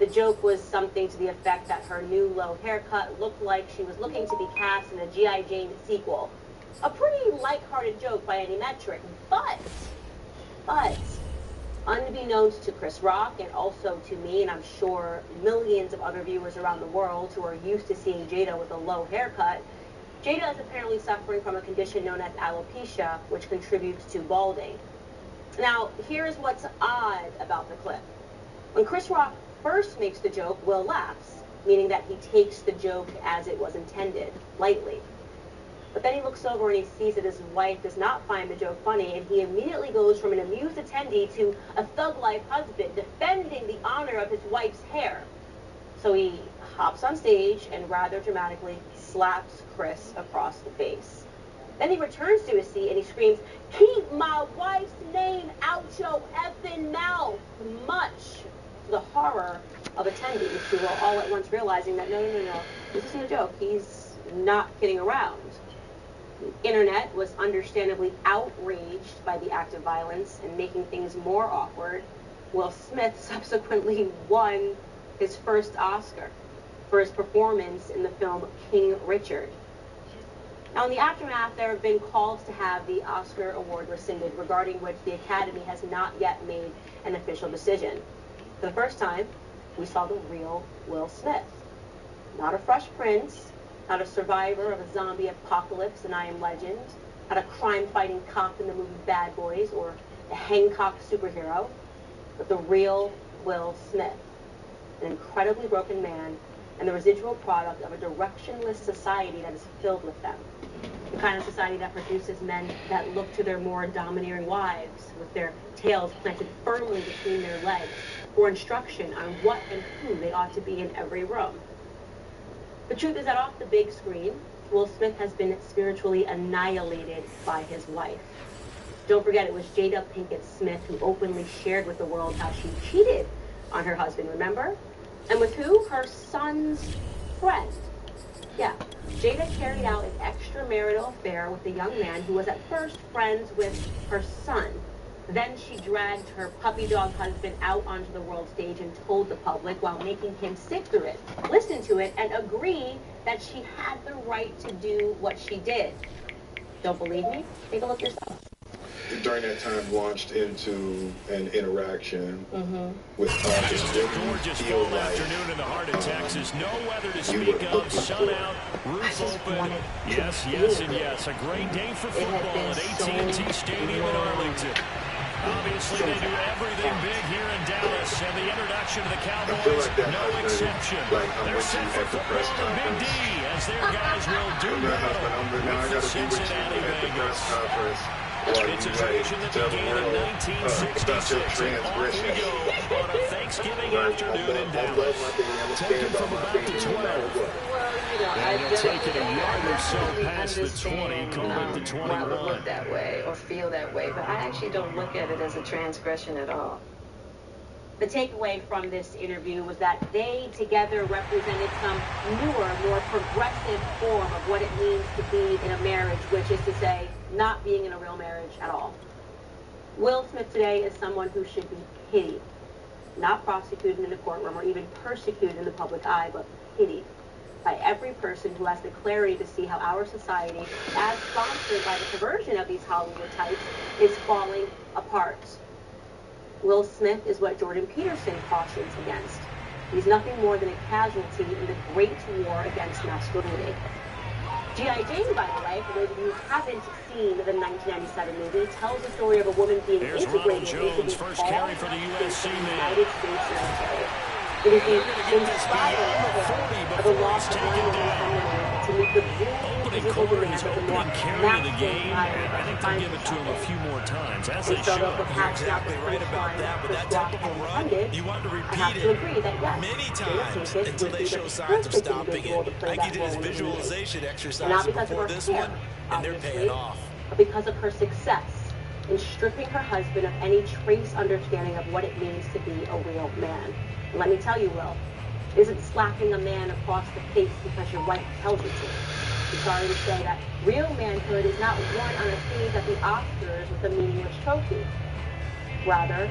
The joke was something to the effect that her new low haircut looked like she was looking to be cast in a G.I. Jane sequel. A pretty lighthearted joke by any metric, but, unbeknownst to Chris Rock and also to me, and I'm sure millions of other viewers around the world who are used to seeing Jada with a low haircut, Jada is apparently suffering from a condition known as alopecia, which contributes to balding. Now, here's what's odd about the clip. When Chris Rock first makes the joke, Will laughs, meaning that he takes the joke as it was intended, lightly. But then he looks over and he sees that his wife does not find the joke funny, and he immediately goes from an amused attendee to a thug-life husband defending the honor of his wife's hair. So he hops on stage and rather dramatically slaps Chris across the face. Then he returns to his seat and he screams, "Keep my wife's name out your effing mouth!" Much to the horror of attendees who were all at once realizing that no, this isn't a joke. He's not kidding around. The internet was understandably outraged by the act of violence, and making things more awkward, Will Smith subsequently won his first Oscar for his performance in the film King Richard. Now, in the aftermath, there have been calls to have the Oscar award rescinded, regarding which the Academy has not yet made an official decision. For the first time, we saw the real Will Smith. Not a Fresh Prince, not a survivor of a zombie apocalypse in I Am Legend, not a crime-fighting cop in the movie Bad Boys, or a Hancock superhero, but the real Will Smith, an incredibly broken man and the residual product of a directionless society that is filled with them. The kind of society that produces men that look to their more domineering wives with their tails planted firmly between their legs for instruction on what and who they ought to be in every room. The truth is that off the big screen, Will Smith has been spiritually annihilated by his wife. Don't forget, it was Jada Pinkett Smith who openly shared with the world how she cheated on her husband, remember? And with who? Her son's friend. Yeah, Jada carried out an extramarital affair with a young man who was at first friends with her son. Then she dragged her puppy dog husband out onto the world stage and told the public, while making him sit through it, listen to it, and agree that she had the right to do what she did. Don't believe me? Take a look yourself. During that time, launched into an interaction with Just a gorgeous fall afternoon in the heart of Texas. No weather to speak of. Sun out, roof open. Yes, and yes. A great day for football at AT&T Stadium in Arlington. Obviously, they do everything big here in Dallas, and the introduction of the Cowboys, no exception. They're set for football in Big D, as their guys will do battle with the Cincinnati Bengals. It's a tradition that began in 1966, and on we go on a Thanksgiving afternoon in Dallas. Taken from about the 12. And they'll take it a yard or so past the 20, call it the 21. Look that way or feel that way, but I actually don't look at it as a transgression at all. The takeaway from this interview was that they together represented some newer, more progressive form of what it means to be in a marriage, which is to say, not being in a real marriage at all. Will Smith today is someone who should be pitied, not prosecuted in a courtroom or even persecuted in the public eye, but pitied by every person who has the clarity to see how our society, as sponsored by the perversion of these Hollywood types, is falling apart. Will Smith is what Jordan Peterson cautions against. He's nothing more than a casualty in the great war against masculinity. G.I. Jane, by the way, for those of you who haven't seen the 1997 movie, tells the story of a woman being integrated into the first carry for the USC United States military. It is the inspired of the loss of one woman to meet the opening quarter, his opening carry of the game, and I think they'll give it to him a few more times, as they should. You're exactly right about that, but that typical run, you want to repeat it many times until they show signs of stopping it. I did this visualization exercise before this one, and they're paying off. But because of her success in stripping her husband of any trace understanding of what it means to be a real man. And let me tell you, Will, it isn't slapping a man across the face because your wife tells you to. I'm sorry to say that real manhood is not won on a stage at the Oscars with a meaningless trophy. Rather,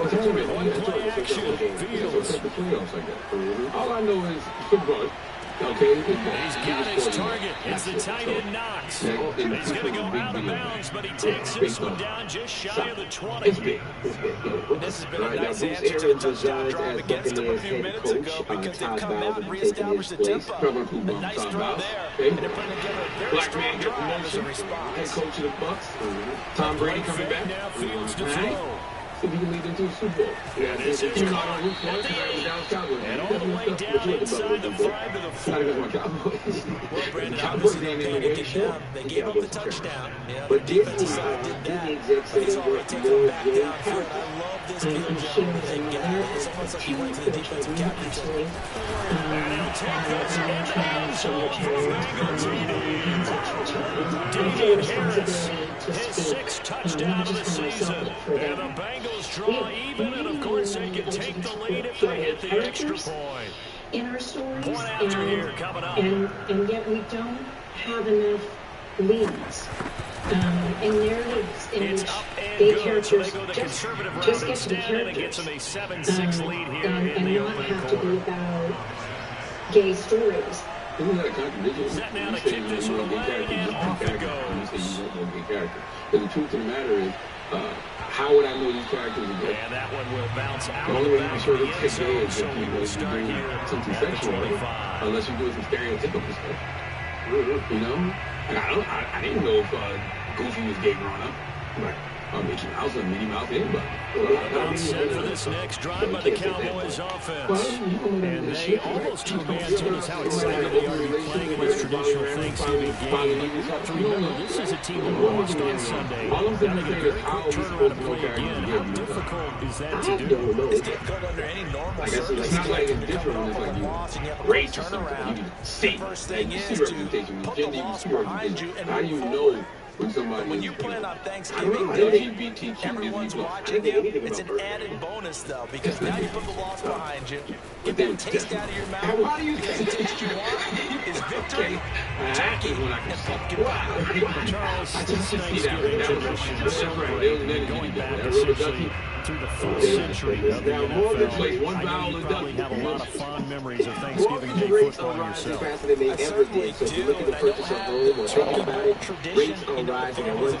One-play action. Fields. All I know is football. Okay, he's got his target. It's the tight end Knox. He's going to go out of bounds, but he takes this one down just shy of the 20. It's big. This has been a nice answer to the touchdown drive against him a few minutes ago because they've come out and reestablished the tempo. A nice throw there, and they're putting together a very strong drive as a response. Head coach of the Bucks. Tom Brady coming back. Now Fields to throw. See if he can lead them to the Super Bowl. And this is caught and all the way down inside the 5 to the 4. Well, Brandon, obviously they paid to get down. They gave up the touchdown. Yeah, the defensive side did that, but he's already taken them back downfield. I love this field job that they've got. It's almost like he went to the defensive captain today. And he'll take this inbounds off for Damian Harris, his 6th touchdown of the season. And the Bengals draw even, and of course they can take the lead if they hit the extra point. In our stories, Point after here coming up. and yet we don't have enough leads and narratives in which the characters just get to be characters a 7-6 lead here and not have to be about gay stories. Isn't that a contradiction? Set now to kick this one away, and off it goes. But the truth of the matter is, how would I know these characters are good? And that one will bounce out The of only the way you back can of the sort of end take zone, is so if we you will start do here something at the sexual, 25. unless you do some stereotypical stuff. You know? And I didn't know if Goofy was gay growing up. Right. Mickey Mouse or Minnie Mouse, anybody. Well, set for this next drive by the Cowboys offense. And they almost two man told us how excited they are to be playing in this traditional Thanksgiving game. You have to remember, this is a team that lost on Sunday. Now they get a very quick turnaround to play again. How difficult is that to do? It's difficult under any normal circumstances. It's not like it's different when it's like you loss and you have a race or turn something. around. You can see. The first thing You is see to representation. put You the gender, you loss see behind you representation. and How do you move know when somebody When is, you plan on I Thanksgiving don't know, Day, LGBTQ, everyone's Disney+. watching you. It's an added bonus, though, because now you put the loss behind you. Get that taste out of your mouth. Because the taste you want is victory, turkey, and pumpkin pie. Charles, I this just see Thanksgiving that. tradition That's right. celebrated going back essentially through the first century of the NFL. I know you probably have a lot of fond memories of Thanksgiving Day football yourself. I certainly do, and I don't have the turkey bowl tradition in the families of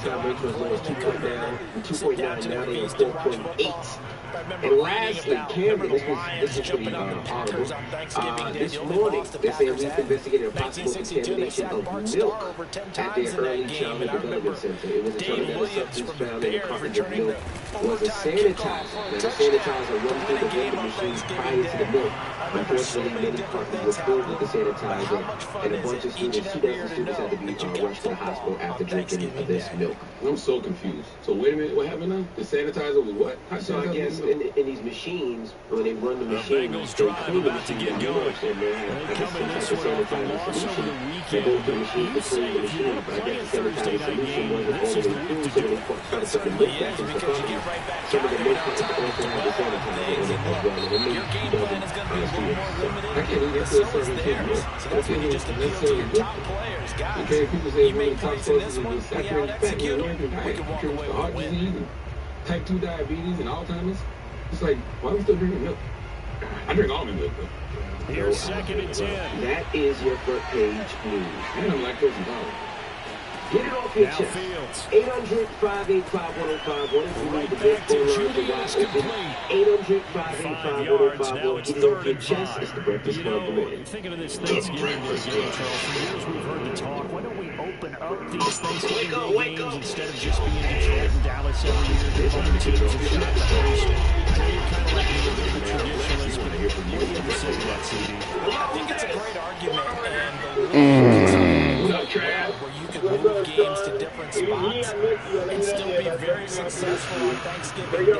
sit down to the feast and watch football. I remember reading about the Lions jumping on the Packers on Thanksgiving Day. The only loss the Packers had in 1962. They sacked Bart Starr over 10 times in that game. And I remember Dave Williams from the Bears returning the overtime kickoff for a touchdown to win a game on Thanksgiving Day. I remember so many different things happening. But how much fun is it each and every year to know that you get football on Thanksgiving Day? I'm so confused. So wait a minute, what happened now? The sanitizer was what? So I guess in these machines, when they run the machine, Bengals drive about to get going. They come in this one off a loss over the weekend. You say if you want to play a Thursday night game, this is the week to do it. It certainly is, because you get right back out there on top of the things. And look, your game plan is going to be a little more limited, but so is theirs. So that's when you just appeal to your top players. Guys, you made plays in this one, we out-execute them, we can walk away with a win. Type 2 diabetes and Alzheimer's. It's like, why are we still drinking milk? I drink almond milk, though. Here's 2nd and 10. That is your front page news. And I'm lactose intolerant. Get it off your Now chest. Fields. 800-585-1051. If you need the Back best to phone line to Judy watch is it. complete. 5 yards. Now 800-585-1051. it's Get it off 3rd your and chest. 5. It's the Breakfast You Club know, Committee. thinking of this Thanksgiving Day game, Charles, for years we've heard the talk. Why don't we open up these Thanksgiving Day games instead of just being Detroit and Dallas every year? Give other teams a shot to host. I know you're kind of like a bit of a traditionalist, but what do you have to say to that, CD? I think it's a great argument, and the where you can move games to different spots and still be very successful on Thanksgiving Day.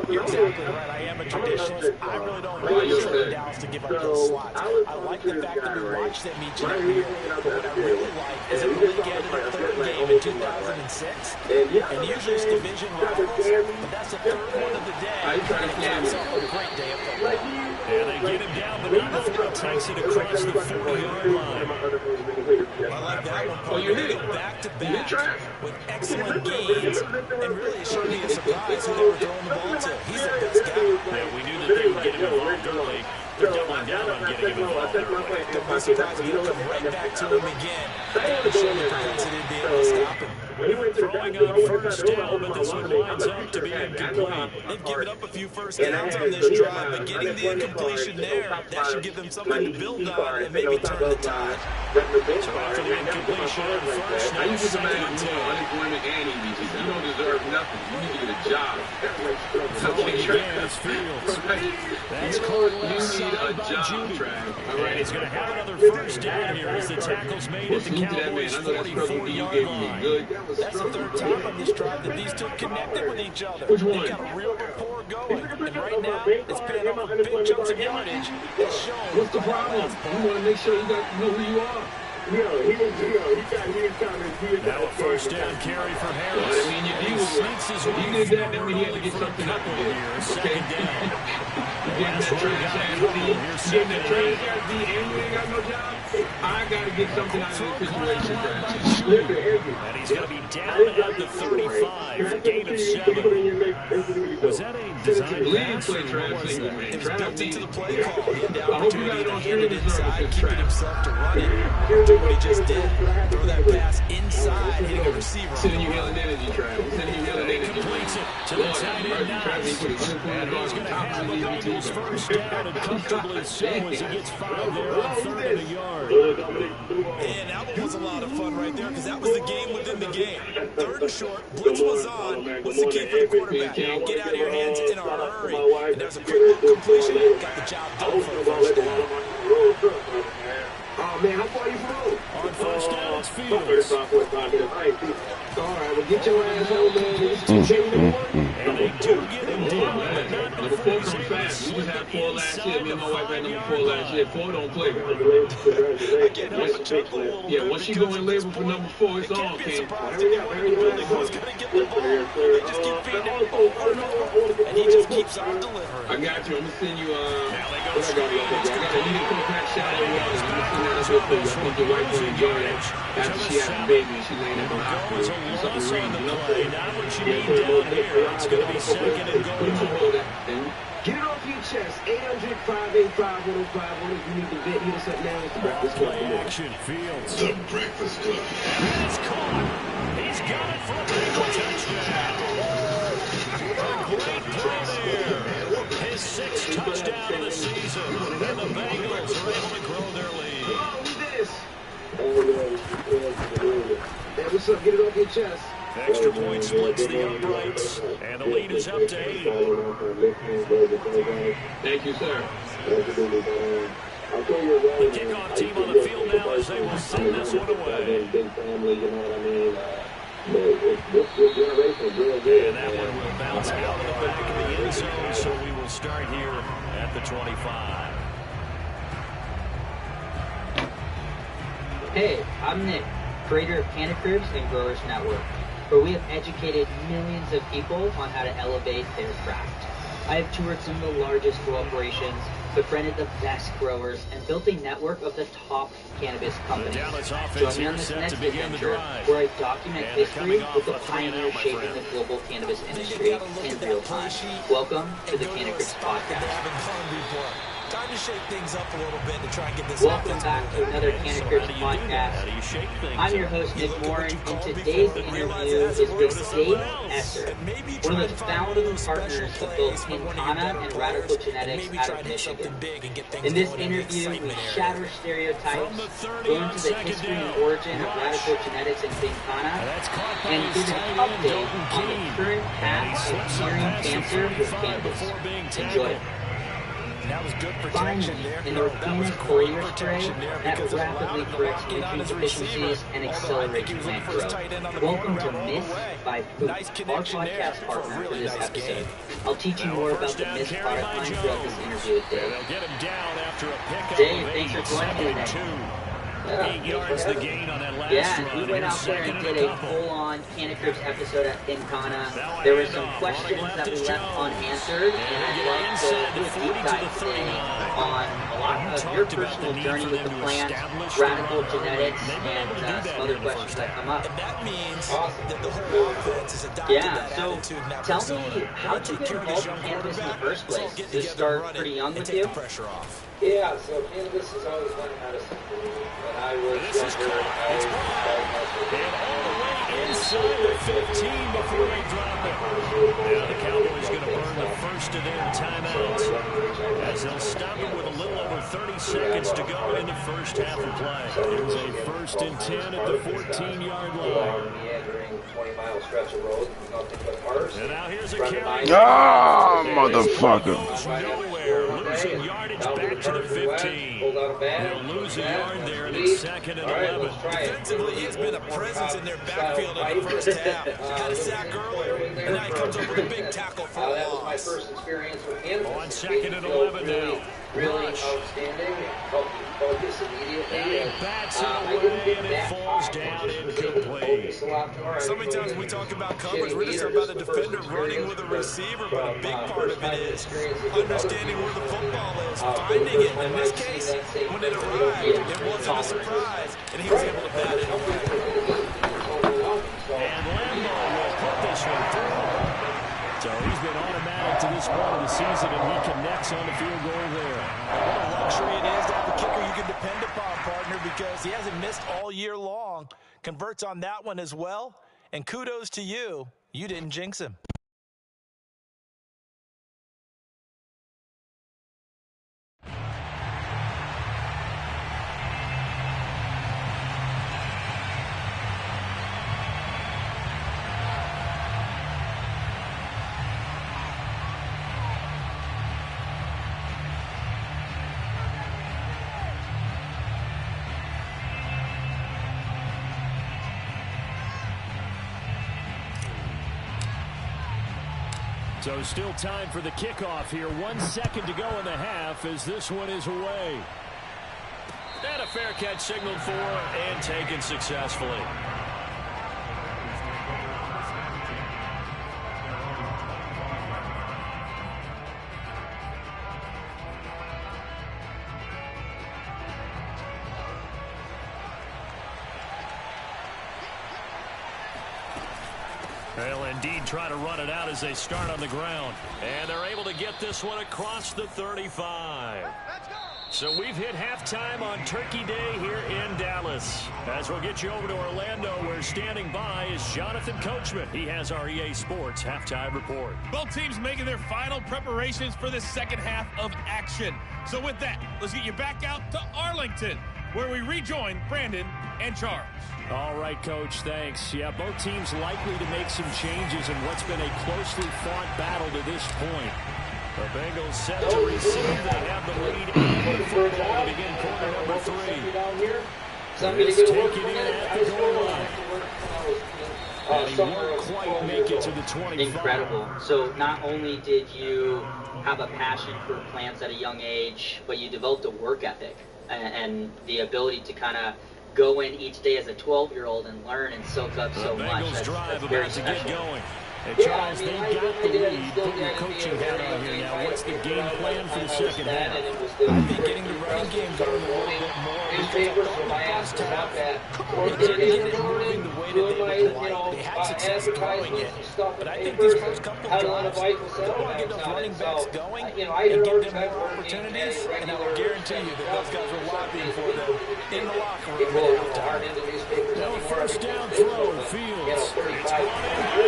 You're exactly right. I am a traditionalist. I really don't want Detroit and Dallas to give up those slots. I like the fact that we watch them each and every year, but what I really like is that we get to the 3rd game in 2006, and usually it's division rivals, but that's the 3rd one of the day, and it caps off a great day of football. And they get him down, but now the throw takes it across the 40-yard line. I like that one. Oh, you hit it back-to-back with excellent gains. And really, it shouldn't be a surprise who they were throwing the ball to. He's the best guy. Yeah, we knew that they would get him involved early. They're doubling down on getting him involved early. Don't be surprised if he'll come right back to him again. They show the propensity to be able to stop him. Throwing on first down, but this one winds up to be incomplete. They've given up a few first downs on this drive, but getting the incompletion there, that should give them something to build on and maybe turn the tide. So after the incompletion on first, I now used to second imagine and 10. unemployment and EBT. You don't deserve nothing. You need to get a job. Again, it's Fields. That's caught left side by Judy. And he's going to have another first down here as the tackle's made at the Cowboys' 44-yard line. That's the third time on this drive that these two connected with each other. Which one? They've got a real rapport going. And right now, it's paying off with big chunks of yardage. It's shown. What's the problem? You want to make sure you know who you are. Now a first down carry for Harris. Well, I mean, He sneaks his way he did that, then we had to forward get for a something out couple of of it. years. Okay. Second down. Getting That's that where he trash got ass the D, Here's getting that second trash ass D, and you ain't got no job. I got to get something out of this situation, by Trash. Judy. And he's going to be down at the 35 for gain of 7. Was that a design Lead pass play, or what Trash. was that? It was built into the play call. He had the I hope you opportunity got it to on hand it streaming inside, services, keeping Trash. himself to run it. Do what he just did. Throw that pass inside, hitting a receiver. Sending you healing energy, Trash. Sending you healing energy. Completes it to the tight end Nice. And he's going to have the Bengals first down and comfortably so as he gets 5 there on 3rd and a yard. And that one was a lot of fun right there because that was the game within the game. 3rd and short, blitz was on. What's the key for the quarterback? Get out of your hands in a hurry. And there's a quick little completion. Got the job done for the first down. Oh, man, how far you from? On first down, it's Fields. All right, well, get your ass home, man. And they do get him down, but not Number 4 before comes he's able to fast. We slip just had it 4 last year. inside Me and the my wife had number 4 5-yard last year. line. 4 don't play. I can't help but chuckle a little bit. Yeah, once she go in labor for number 4, it's It on, can't be a King. surprise to anyone in the building who's going to get the ball. They just keep feeding him over and over, and he just keeps on delivering. I got you. I'm going to send you, Now they go what I got? I got a needed compact shadow water. I'm going to send that up here for you. I think your wife will enjoy that after she had a baby and she laying in the hospital. Goes a loss on the play. Not what you need down here. It's going to be 2nd and goal. Get it off your chest. 800-585-1051. If you need to vent, hit us up now. It's the Breakfast Club. Play action, Fields. The Breakfast Club. And it's caught. He's got it for a Bengal touchdown. A great play there. His 6th touchdown of the season. And the Bengals are able to grow their lead. Oh, who's this? Hey, what's up? Get it off your chest. Extra point splits the uprights. And the lead is up to 8. Thank you, sir. The kickoff team on the field now as they will send this one away. And that one will bounce out of the back of the end zone, so we will start here at the 25. Hey, I'm Nick, creator of Canna Cribs and Growers Network, where we have educated millions of people on how to elevate their craft. I have toured some of the largest grow operations, befriended the best growers, and built a network of the top cannabis companies. Join me on this next adventure where I document history with the pioneers shaping the global cannabis industry in real time. Welcome to the Canna Cribs Podcast. Time to shake things up a little bit to try and get this Welcome back to another Canna Cribs podcast. I'm your host, Nick Morin, and today's interview is with Dave Esser, one of the founding partners of both Quintana and Radical Genetics out of Michigan. In this interview, we shatter stereotypes, go into the history and origin of Radical Genetics and Quintana, and give an update on the current path of curing cancer with cannabis. Enjoy. That was good Finally, protection there. in the Repeated Foliar spray that rapidly corrects nutrient deficiencies and accelerates plant growth. Welcome to Myths by Food, our podcast partner for this episode. I'll teach you more about the Myths product line throughout this interview with Dave. Dave, thanks for joining me today. 8 yards the gain on that last run. He went out there and did a full-on Cannon Crips episode at Pincana. There were some questions that we left unanswered, and I'd like to do a deep dive today on a lot of your personal journey with the plant, radical genetics, and some other questions that come up. That means that the whole offense is adopted that attitude. Tell me, how did you get involved in cannabis in the first place? Did this start pretty young with you? Yeah, so cannabis is always one medicine for me. When I was younger, I was inside the 15 before they drop it. Now the Cowboys going to burn the first of their timeouts as they'll stop it with a little over 30 seconds to go in the first half of play. Here's a 1st and 10 at the 14-yard line. meandering 20-mile stretch of road, nothing but cars. And now here's a carry. Ah, motherfucker. Losing yardage back to the 15. They'll lose a yard there, and it's 2nd and 11. Defensively, he's been a presence in their backfield in the first half. Had a sack earlier, and now he comes up with a big tackle for a That was my loss. first experience with cannabis. On 2nd and 11 now. Really outstanding. It helped me focus immediately. And bats it away, and it falls down incomplete. So many times we talk about coverage, we're just about a defender running with a receiver, but a big part of it is understanding where the football is, finding it. In this case, when it arrived, it wasn't a surprise, and he was able to bat it away. And Lambo will put this one through. So he's been automatic to this point of the season, and he connects on the field goal there. What a luxury it is to have a kicker you can depend upon, partner, because he hasn't missed all year long. Converts on that one as well, and kudos to you. You didn't jinx him. So still time for the kickoff here. 1 second to go in the half as this one is away. And a fair catch signaled for and taken successfully. They'll indeed try to run it out as they start on the ground. And they're able to get this one across the 35. So we've hit halftime on Turkey Day here in Dallas. As we'll get you over to Orlando, where standing by is Jonathan Coachman. He has our EA Sports halftime report. Both teams making their final preparations for the second half of action. So with that, let's get you back out to Arlington, where we rejoin Brandon and Charles. All right, Coach, thanks. Yeah, both teams likely to make some changes in what's been a closely fought battle to this point. The Bengals set to receive. They have the lead and the football to begin quarter number 3. This taken in at the goal line. And he won't quite make it to the 25. Incredible. So not only did you have a passion for plants at a young age, but you developed a work ethic and the ability to kind of go in each day as a 12-year-old and learn and soak up so much. That's very special. And Charles, they got the lead. Put your coaching hat on here now. What's the game plan for the second half? I think getting the running game going a little bit more. Newspapers from my ass to that. They didn't get it moving the way that they would like. They had success throwing it. But I think these first couple of drives, they're going to get those running backs going and give them more opportunities. And I will guarantee you that those guys were lobbying for them in the locker room at halftime. Now a first down throw, Fields. It's brought in by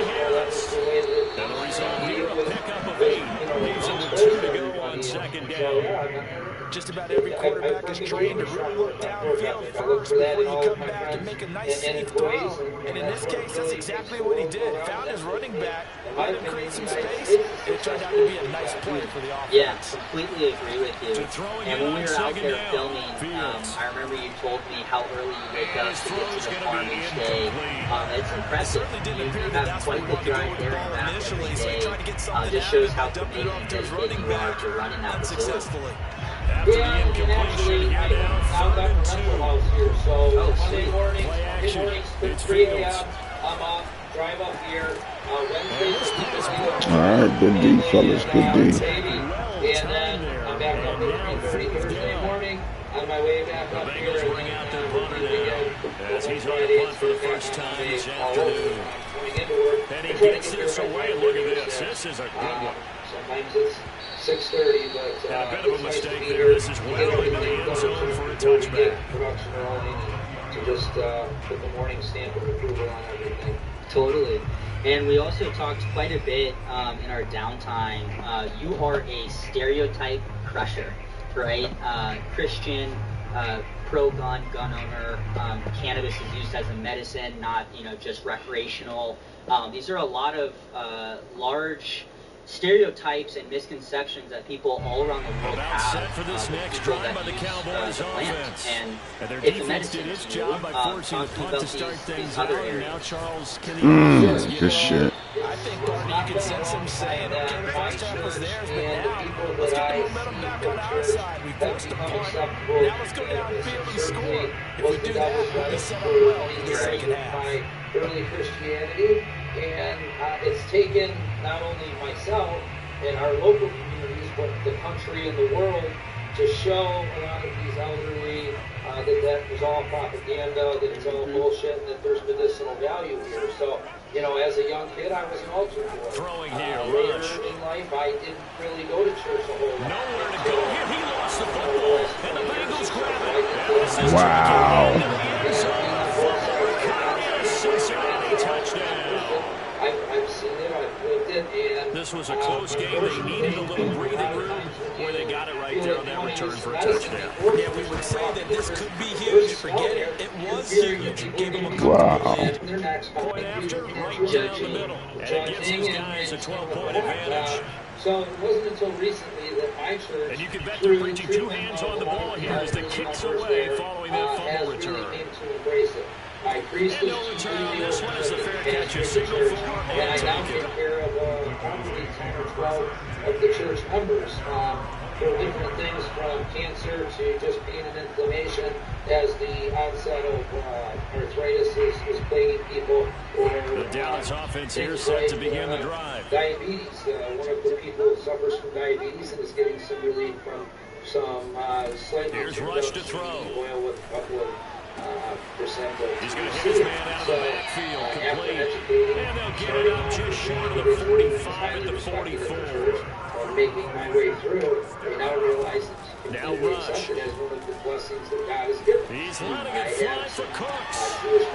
Harris. And the result here, a pickup of 8. Leaves it with 2 to go on second down. Just about every quarterback is trained to really look downfield first before you come back and make a nice safe throw. And in this case, that's exactly what he did. Found his running back, let him create some space, and it turned out to be a nice play for the offense. Yeah, completely agree with you. And when we were out there filming, I remember you told me how early you wake up to get to the farm each day. It's impressive. You have quite the drive there and back every day. Just shows how committed and dedicated you are to running that facility. After the incompletion, here now, 3rd and 2. Here, so Monday morning, play action. It's 3 Fields. a.m. I'm up, drive up here. Wednesday, all right, good D, fellas, good D. and then I'm back up at 3:30 Thursday morning. On my way back up here, Bengals bring out their punter now as he's on the punt for the first time this afternoon. And he gets this away. Look at this. This is a good one. Sometimes it's 6:30, but and a bit of a mistake there. This is well into the end zone for a touchback. Production early to just put the morning stamp of approval on everything. Totally. And we also talked quite a bit in our downtime. You are a stereotype crusher, right? Christian, pro-gun, gun owner. Cannabis is used as a medicine, not just recreational. These are a lot of large stereotypes and misconceptions that people all around the world have. Set for this next drive by the Cowboys offense. And their it's defense did its job by forcing the punt to start things out. And now Charles can good shit. I think, Barney, you can sense him saying, okay, the first half was theirs, but now let's get the momentum back on our side. We forced the punt. Now let's go downfield and score. If we do that, we'll be set up well for the second half. Early Christianity, and it's taken not only myself and our local communities, but the country and the world to show a lot of these elderly that was all propaganda, that it's all bullshit, and that there's medicinal value here. So, as a young kid, I was an altar boy. Throwing here, later in life, I didn't really go to church a whole lot. Nowhere to go here. He lost the football, and the Bengals grab it. Wow. Cincinnati touchdown. I've seen it, I've lived it, and this was a close game. They needed a little breathing room where they got it right there on that return for a touchdown. Yeah, we would say that this could be huge. Forget it. It was huge. It gave them a couple Wow. Point after, right down the middle. And it gives these guys a 12-point advantage. So it wasn't until recently that my church... And you can bet they're reaching two hands on the ball here as the kicks away following that fumble return. My priest and no return on this one as the fair catch is signaled for and I now take care of probably 10 or 12 of the church members for different things from cancer to just pain and inflammation as the onset of arthritis is plaguing people. Or, the Dallas offense here set to begin the drive. Diabetes. One of the people suffers from diabetes and is getting some relief from some slightly here's Rush to throw. Oil with a couple of percent of he's going to hit his man out of the backfield complete. And they'll get it up just short of the 45 at the 44. Making my way through, I now realize it's now Rush. As one of the blessings that God has given. He's letting it fly for Cooks.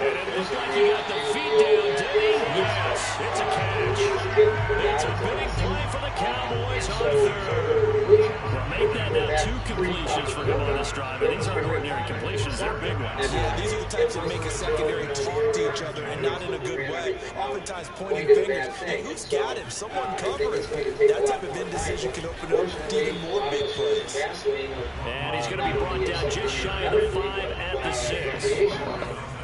And it looks like he got the feet down, did he? Yes, it's a catch. It's a big play for the Cowboys on third. Well, make that now 2 completions for him on this drive. And these aren't ordinary completions, they're big ones. Yeah, these are the types that make a secondary talk to each other and not in a good way. Oftentimes pointing fingers. Hey, who's got him? Someone cover it. That type of indecision can open up even more big plays. And he's going to be brought down just shy of the 5 at the 6.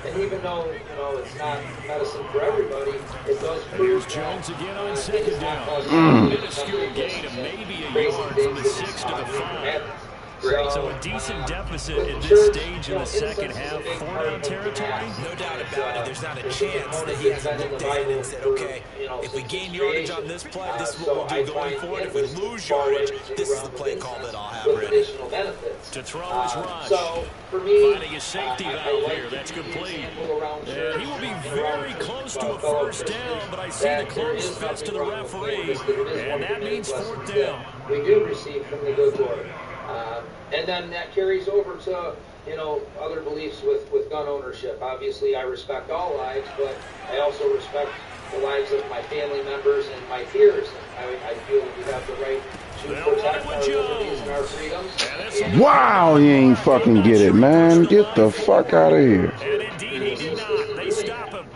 And even though, it's not medicine for everybody, it does prove... Here's Jones again on second down. Minuscule gain of maybe a yard from the 6 to the 5. So a decent deficit at this stage in the second half. 4-down territory? No doubt about it. There's not a chance that he hasn't looked at it and said, okay, if we gain yardage on this play, this is what we'll do going forward. If we lose yardage, this is the play call that I'll have ready. To throw his Rush. Finding his safety valve here. That's complete. And he will be very close to a first down, but I see the close fist to the referee. And that means 4th down. We do receive from the good Lord. And then that carries over to, other beliefs with gun ownership. Obviously, I respect all lives, but I also respect the lives of my family members and my peers. I feel we have the right to protect our liberties and our freedoms. Wow, you ain't fucking get it, man. Get the fuck out of here. And indeed, he did not. They stop him.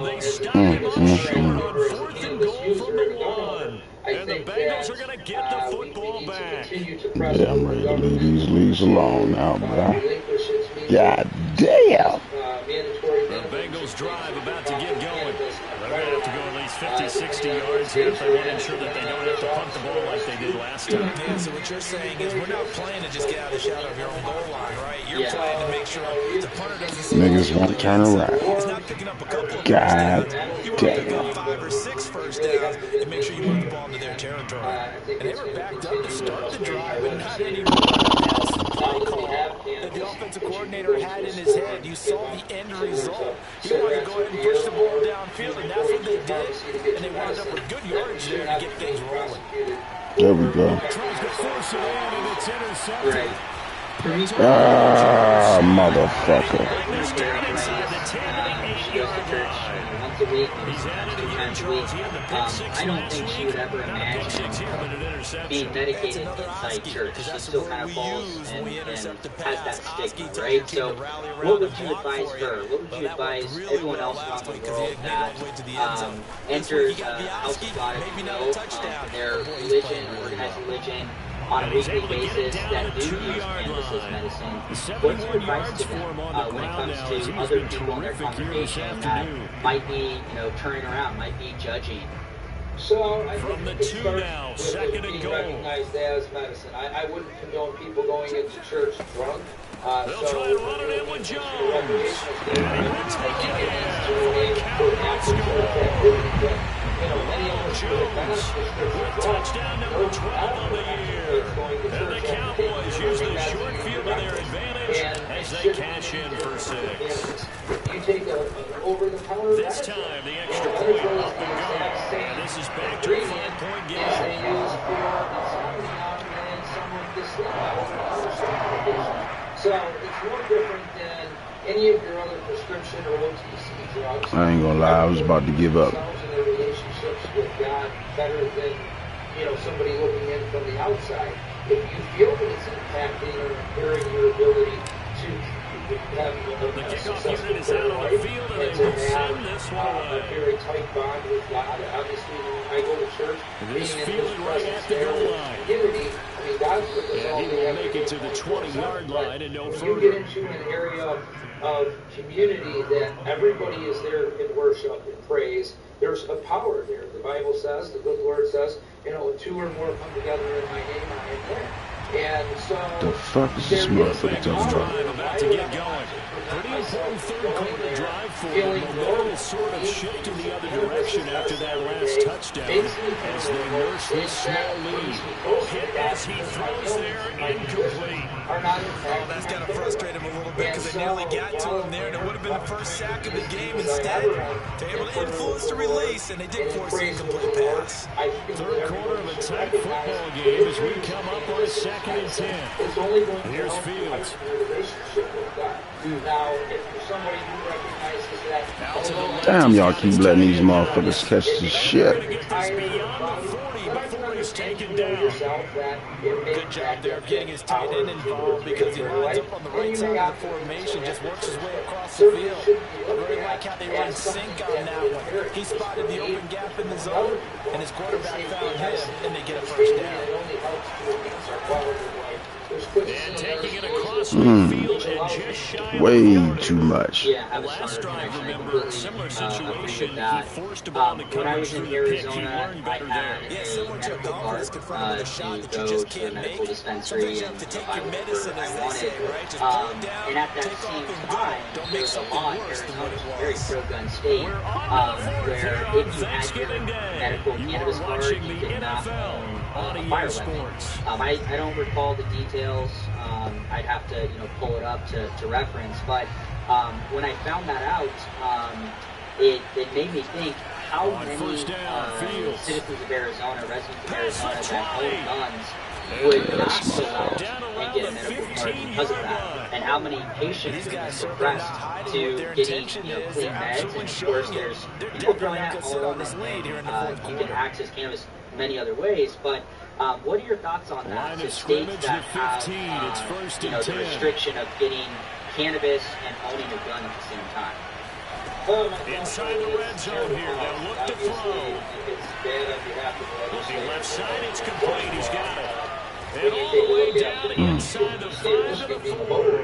They stop him on 4th and goal from the 1. And the Bengals are going to get the football back. Yeah, I'm ready to leave these leagues alone now, bro. God damn. The Bengals drive about to get going. They're going to have to go at least 50, 60 yards here if they want to ensure that they don't have to punt the ball like they did last time. Yeah, so what you're saying is we're not playing to just get out of the shadow of your own goal line, right? You're playing to make sure the punter doesn't see niggas won't turn around. He's not picking up a couple of God you want to pick up 5 or 6 first downs and make sure you move the ball into their territory. And they were backed up to start the drive, but not anymore. That's the play call that the offensive coordinator had in his head. You saw the end result. He wanted to go ahead and push the ball downfield, and that's what they did. And they wound up with good yardage there to get things rolling. There we go. Tries to force it in, and it's intercepted. Ah, motherfucker. Once a week, maybe sometimes 2 times a week. I don't think she would ever imagine being dedicated inside church. She still kind of falls and has that stigma, right? So what would you advise her? What would you advise everyone else around the world that enters House of God, if you know, their religion, organized religion, on a weekly basis that do use cannabis as medicine? What's your advice to them when it comes to other people in their congregation that might be, turning around, might be judging? So I from the think it 2 starts now, with second being and goal. recognized as medicine. I wouldn't condone people going into church drunk. They'll try and run it in with Jones. And he will take it in. Jones with touchdown number 12 on the year. And the Cowboys use the short field to their advantage as they cash in for 6. You take an over-the-counter this time, the extra point up and go. And this is back to a 5-point game. So it's no different than any of your other prescription or OTC drugs. I ain't gonna lie, I was about to give up. Their relationships with God better than somebody looking in from the outside. If you feel that it's impacting or impairing your ability to have the kickoff unit is out on the field and they will send this one away. A very tight bond with God. Obviously, when I go to church, this field right at the goal line. Community, I mean, God's with us all. He will make it to the 20-yard line and no further. You get into an area of community that everybody is there in worship and praise. There's a power there. The Bible says, the good Lord says, when 2 or more come together in my name, I am there. And so the fuck is this motherfucker drive about to get going. Pretty important third-quarter drive for them. Momentum is sort of shifting the other direction after that last touchdown as they nurse this small lead. Hit as he throws there, incomplete. Oh, that's got to frustrate him a little bit because they nearly got to him there, and it would have been the first sack of the game instead. They're able to influence the release, and they did force the incomplete pass. Third quarter of a tight football game as we come up on 2nd and 10. Here's Fields. Now, if somebody who recognizes that, damn, y'all keep letting these motherfuckers catch this shit. Taken down. Good job there of getting his tight end involved because he lines up on the right side of the formation, just works his way across the field. I really like how they run sync on that one. He spotted the open gap in the zone, and his quarterback found him, and they get a first down. And taking it across the field and just shy of way too much. Yeah, last drive, remember, similar situation. He forced a ball to coverage through the pick. He learned better there. Yeah, similar to a golfer that's confronted with a shot that you just can't make. Sometimes you have to take your medicine, as they say, right? Just pull it down, and at that take same off and time, go. Don't make something worse than what it was. Very pro-gun state, where if you had your medical cannabis card, you could not own a fire weapon. I don't recall the details. I'd have to, pull it up to reference. But when I found that out, it made me think how many citizens of Arizona, residents of Arizona that own guns would not go out and get a medical card because of that, and how many patients would be suppressed to getting clean meds. And of course, there's people throwing that all over the lead here in the fourth quarter. You can access cannabis many other ways, but what are your thoughts on that? The states that have the restriction of getting cannabis and owning a gun at the same time. Inside the red zone here, they'll look to throw. On the left side, it's complete. He's got it. And all the way down inside the 5 to the 4.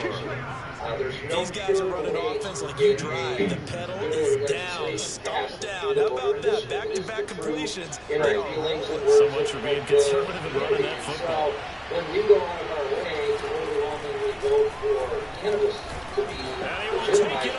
These guys are running offense like you drive. The pedal is down, stomp down. How about that? Back-to-back completions. So much for being conservative and running that football. When we go out of our way to overwhelmingly vote for cannabis to be legitimized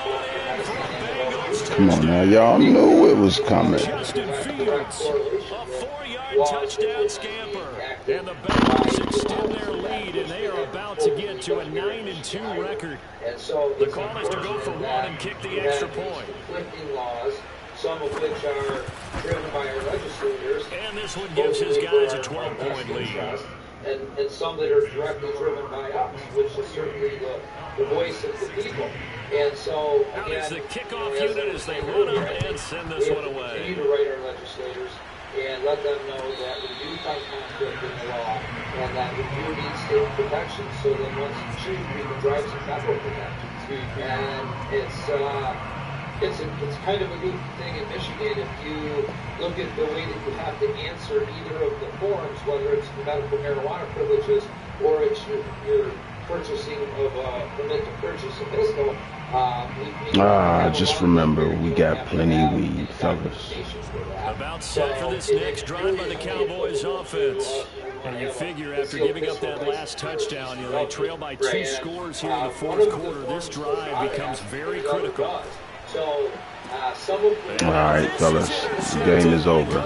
for come on now, y'all knew it was coming. Justin Fields, a 4-yard touchdown scamper. And the Bengals extend their lead, and they are about to get to a 9-2 record. The call is to go for one and kick the extra point. Conflicting laws, some of which are driven by our legislators. And this one gives his guys a 12-point lead. And some that are directly driven by us, which is certainly the voice of the people. And so, again, now the kickoff unit as they run up and send this one away. We continue to write our legislators and let them know that we do find conflict in the law and that we do need state protection, so that once you choose, we can drive some federal protections. And it's kind of a neat thing in Michigan. If you look at the way that you have to answer either of the forms, whether it's the medical marijuana privileges or it's your purchasing of a permit to purchase a pistol. Just remember, we got plenty of weed, fellas. About set for this next drive by the Cowboys offense. And you figure after giving up that last touchdown, they trail by 2 scores here in the fourth quarter. This drive becomes very critical. All right, fellas, the game is over.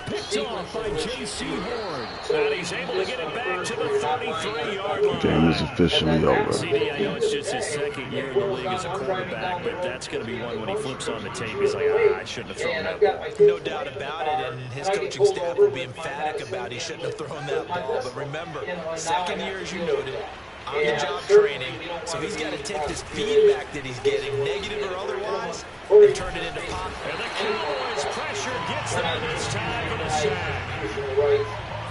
Picked off by J.C. Horn. And he's able to get it back to the 33-yard line. The game is officially over. CD, I know it's just his second year in the league as a quarterback, but that's going to be one when he flips on the tape. He's like, I shouldn't have thrown that ball. No doubt about it, and his coaching staff will be emphatic about he shouldn't have thrown that ball. But remember, second year, as you noted, on-the-job training, so he's got to take this feedback that he's getting, negative or otherwise, and turn it into pop. And the Cowboys pressure gets there this time for the sack.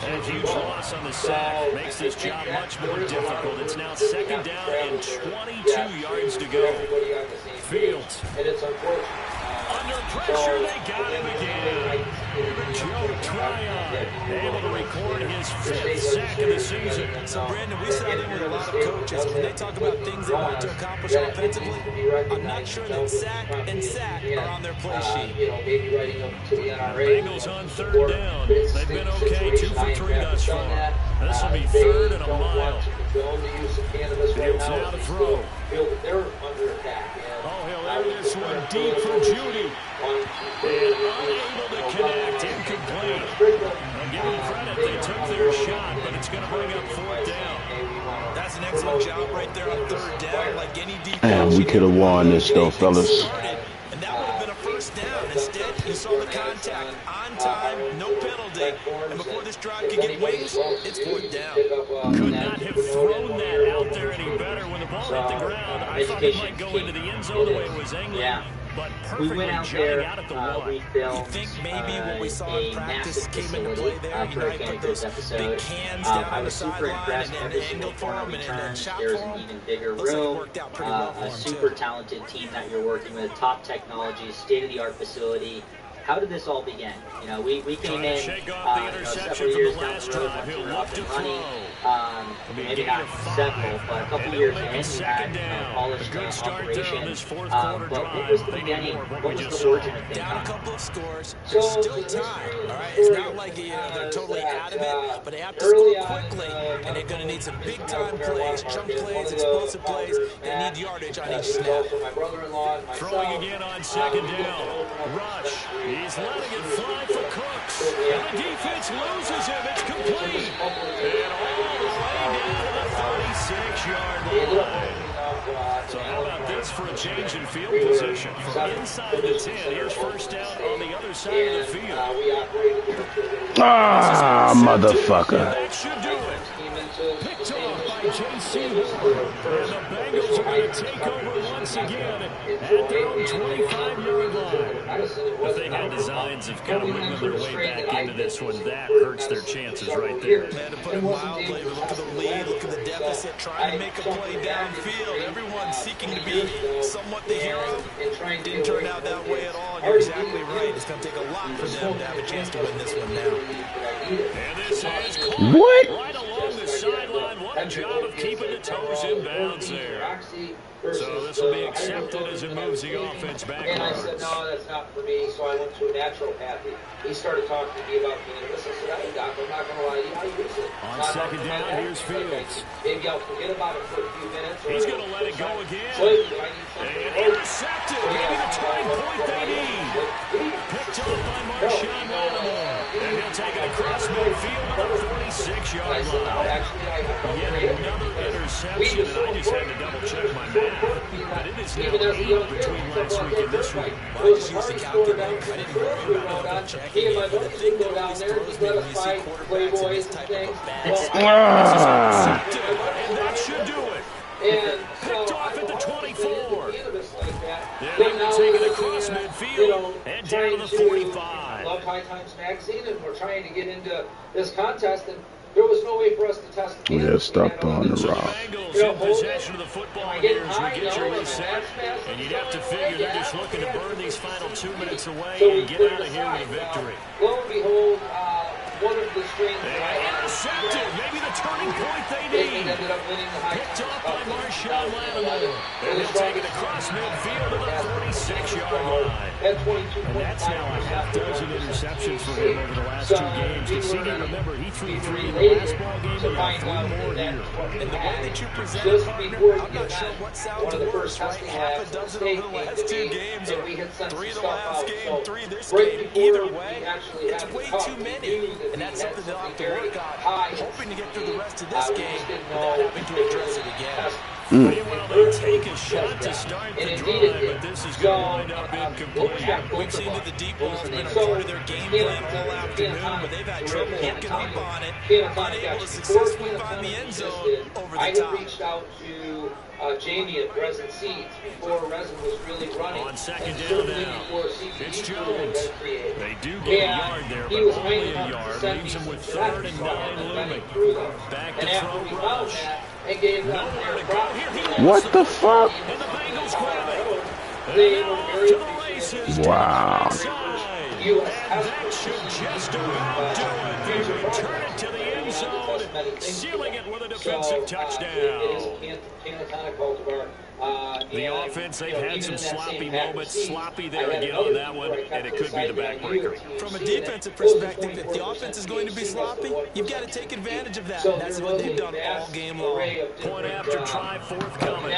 And a huge loss on the sack makes this job much more difficult. It's now second down and 22 yards to go. Fields. Under pressure, they got him again. Joe Tryon able to record his 5th sack of the season. So, Brandon, we sat in with a lot of coaches. When they talk about things they want to accomplish offensively, I'm not sure that sack and sack are on their play sheet. Bengals on 3rd down. They've been okay, 2 for 3 thus far. This will be 3rd and a mile. Fields now to throw. Oh, he'll air this one deep for Judy. And unable to connect, incomplete. I'll give them credit, they took their shot, but it's going to bring up 4th down. That's an excellent job right there on 3rd down, like any defense. And we could have won this though, fellas. And that would have been a 1st down. Instead, you saw the contact on time, no penalty. And before this drive could get wings, it's 4th down. Could not have thrown that out there any better. When the ball hit the ground, I thought it might go into the end zone the way it was angling. But we went out there, we filmed you think maybe what we saw in practice came into play there? For a Canada's episode. I was super impressed every single corner returns. There's an even bigger room, a super talented team that you're working with, top technology, state-of-the-art facility. How did this all begin? We came in several years down the road once we were up and running. Maybe not several, but a couple years in, we had polished operation. But what was the beginning? What was the origin of things? Down a couple of scores. They're still tied. All right, it's not like they're totally out of it, but they have to score quickly, and they're going to need some big-time plays, chunk plays, explosive plays. They need yardage on each snap. Throwing again on 2nd down. Rush. He's letting it fly for Cooks. And the defense loses him. It's complete. And all the way down to the 36-yard line. So how about this for a change in field position? From inside the 10, here's 1st down on the other side of the field. Ah, motherfucker. That should do it. Picked off by J.C. Horn. And the Bengals are going to take over once again at their own 25-yard line. If they had designs of kind of wiggling their way back into this one, that hurts their chances right there. Man, to put it mildly, look at the lead, look at the deficit, trying to make a play downfield. Everyone seeking to be somewhat the hero. Didn't turn out that way at all. You're exactly right. It's going to take a lot for them to have a chance to win this one now. And this is what? Right along the sideline. What a job of keeping the toes in bounds there. So this will be accepted as it moves the offense back. And I said, no, that's not for me. So I went to a naturopathy. He started talking to me about cannabis. I said, hey, doc, I'm not going to lie to you. I use it. On second down, here's Fields. Maybe I'll forget about it for a few minutes. He's going to let it go again. And intercepted. Maybe the turning point they need. Picked up by Marshawn Lattimore. And he'll take it across midfield at the 46-yard line. Yet another interception, and I just had to double-check my math. But it is now 8 between last week and this week. Well, I just used the calculator. I didn't worry about it. He and my buddies would go down there. He'd let us fight Playboys and things. And that should do it. And picked off at the 24. Yeah, they're taking it across midfield and down to the 45. Love High Times Magazine, and we're trying to get into this contest, and there was no way for us to test the We got stopped on the route. In possession of the football here as we get you reset. And you'd have to figure they're just looking to burn these final 2 minutes away and get out of here with a victory. Lo and behold, one of the strings intercepted. Maybe the turning point they need. Picked up by Marshawn Lattimore. And they'll take it across midfield to the 46-yard line. And that's now a half dozen interceptions for him over the last 2 games. You see, remember, he threw 3 in the last ball game and got 3 more here. And the way that you present it, partner, I'm not sure what sound to worse, right? Half a dozen over the last 2 games, or 3 the last game, 3 this game. Either way, it's way too many. And that's something they'll have to work on, hoping to get through the rest of this game without having to address it again. Well, they take a shot to start the drive, but this is going to wind up incomplete. We've seen that the deep ball's been a part of their game plan all afternoon, but they've had trouble hooking up on it, unable to successfully find the end zone over the top. I had reached out to Jamie at Resin Seeds before Resin was really running. On second down now, it's Jones. They do get a yard there, but only a yard. Leaves him with 3rd and 9 looming. Back to throw rush. What the fuck? And the Bengals grab it. They were very appreciative. Wow. And that should just about do it. They return it to the end zone, sealing it with a defensive touchdown. The offense, they've had some sloppy moments. Sloppy there again on that one, and it could be the backbreaker. From a defensive perspective, if the offense is going to be sloppy, you've got to take advantage of that. And that's what they've done all game long. Point after try forthcoming.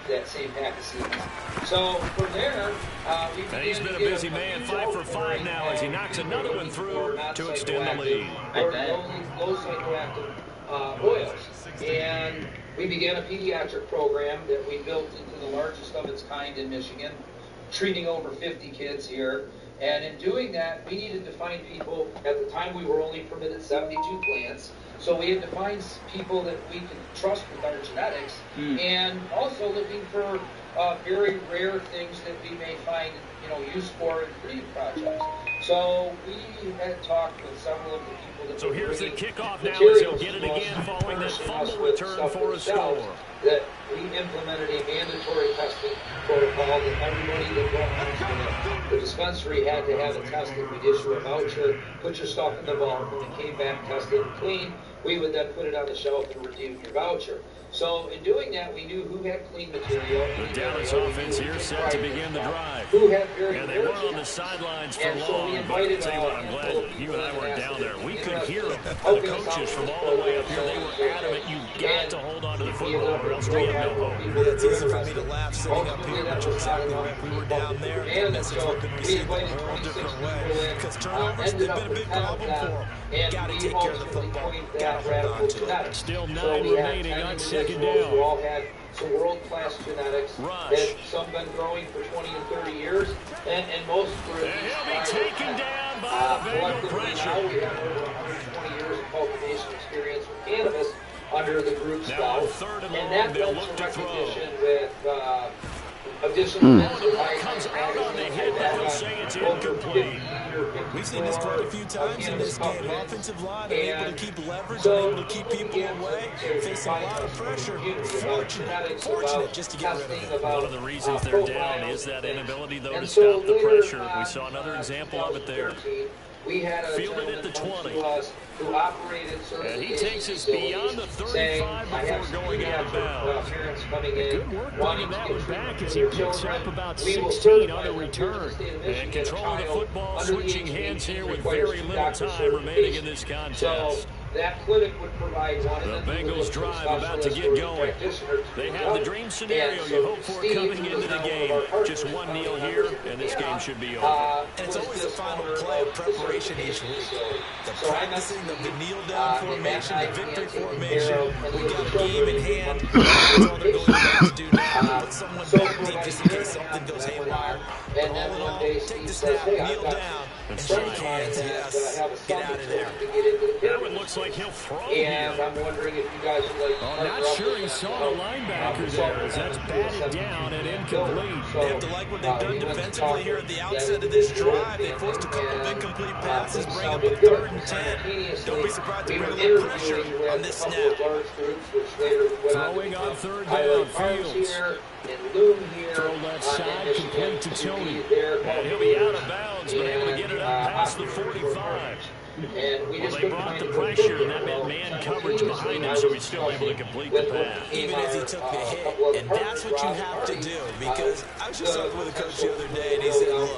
That same pack of seeds. So from there, and he's been a busy man, 5 for 5 now as he knocks another one through to extend the lead. Low psychoactive oils. And we began a pediatric program that we built into the largest of its kind in Michigan, treating over 50 kids here. And in doing that, we needed to find people. At the time, we were only permitted 72 plants. So we had to find people that we could trust with our genetics, and also looking for very rare things that we may find, use for in breeding projects. So we had talked with several of the people that. So here's the kickoff now as he'll get it again following that fumble return for a score. That we implemented a mandatory testing protocol that everybody that brought the dispensary had to have it tested. We'd issue a voucher, put your stuff in the vault. When it came back tested and clean, we would then put it on the shelf and redeem your voucher. So in doing that, we knew who had clean material. The Dallas offense here set to begin the drive. Who had very they were on the sidelines for long, but I'll tell you what, I'm glad you and I weren't down there. We could hear them. The coaches from all the way up here, they were adamant, you've got to hold on to the football or else we have no hope. It's easy for me to laugh sitting up here, but you're exactly right. We were down there, and the message would have been received in a whole different way. Because turnovers, they've been a big problem for them. You've got to take care of the football. You've got to hold on to it. Still 9 remaining on second down. We all had some world-class genetics that some been growing for 20 and 30 years, and most were. And he'll be taken down by the Bengal pressure. Now we have over 120 years of cultivation experience with cannabis under the group Scout, and that led to recognition with additional comes out on the hit, but they'll say it's incomplete. We've seen this quite a few times in this game. Offensive line are able to keep leverage, are able to keep people away, facing a lot of pressure. Fortunate just to get rid of it. One of the reasons they're down is that inability, though, to stop the pressure. We saw another example of it there. we had a gentleman come to us who operated and he takes us beyond the 35 before going out of bounds. Parents coming in, Good work wanting bringing to that get one treatment back for as he their picks children. up about We will 16 on the certify return. And controlling the football, under the switching age of hands 18 here with requires very two little doctor time remaining in certifications. this contest. So that clinic would provide one, and The then we would Bengals look for drive a about to specialist get or a going. practitioner to They do have the that. dream scenario And you hope for Steve, coming who into is the now one of game. our partners, Just one founding kneel members here, of the and this PAMA, game should be over. And it's always the final owner play of the preparation each certification week. facility. The So I met practicing of the Steve, kneel-down formation, the and victory taken formation. care of, and We the got a children game in who hand. come to That's all they're going certification. to do now. Put someone So back for deep about just a in year case and a half, something goes that went haywire. on. But And all then in one all, day take Steve the says, snap, hey, I've kneel got down, and friends shake of mine hands. that Yes, have a get son out that's of there. looking to get into the That pit. one looks like he'll throw And here. I'm wondering if you guys would like to Oh, partner not up sure with he them saw to the help, linebacker consult there with as them that's and do a batted 72 down and man incomplete. building. So, They have to like what they've done we went to defensively talk here with at the that outset of this individual drive. They forced a couple of and incomplete passes, things bring up sounded a good. 3rd and 10. Simultaneously, Don't be surprised to we bring were a little pressure interviewing on with this a couple snap. of large groups, which later went on to Throwing on become third Highlight down, Farms Fields. here and Loom here. Throw left side, in Michigan complete to Tony. be their And he'll be out of cultivators bounds, but able to get it up past the 45. And we Well, just they couldn't brought find the a good pressure, fit and that there. meant man coverage behind him, so he's still able to complete the pass. Even as he took the hit, and that's what you have to do, because I was just talking with a coach the other day, and he said, look,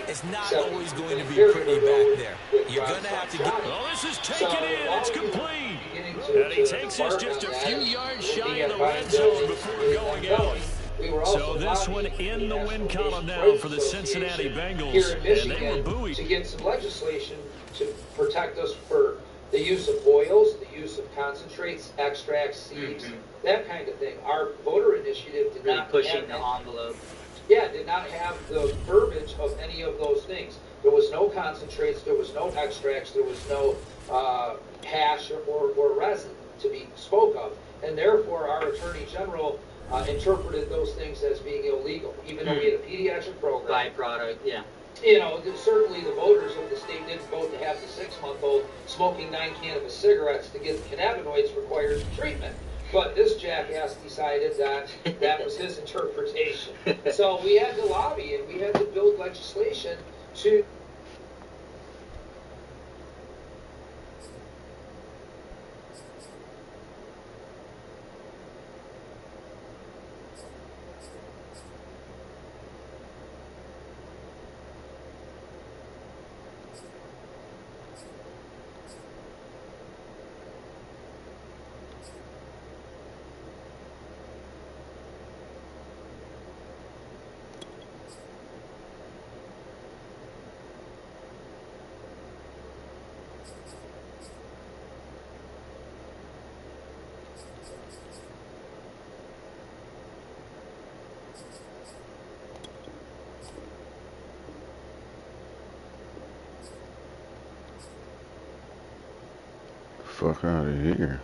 it's not always going to be pretty back there. You're going to have to get... Oh, this is taken in. It's complete. And he takes us just a few yards shy of the red zone before going out. So this one in the win column now for the Cincinnati Bengals, and they were buoyed. To get some legislation to protect us for the use of oils, the use of concentrates, extracts, seeds, that kind of thing. Our voter initiative did not pushing the envelope. Yeah, did not have the verbiage of any of those things. There was no concentrates, there was no extracts, there was no hash or resin to be spoke of, and therefore our Attorney General interpreted those things as being illegal, even though we had a pediatric program. Byproduct, yeah. You know, certainly the voters of the state didn't vote to have the 6-month-old smoking 9 cannabis cigarettes to get the cannabinoids required for treatment. But this jackass decided that that was his interpretation. So we had to lobby and we had to build legislation to... Fuck out of here.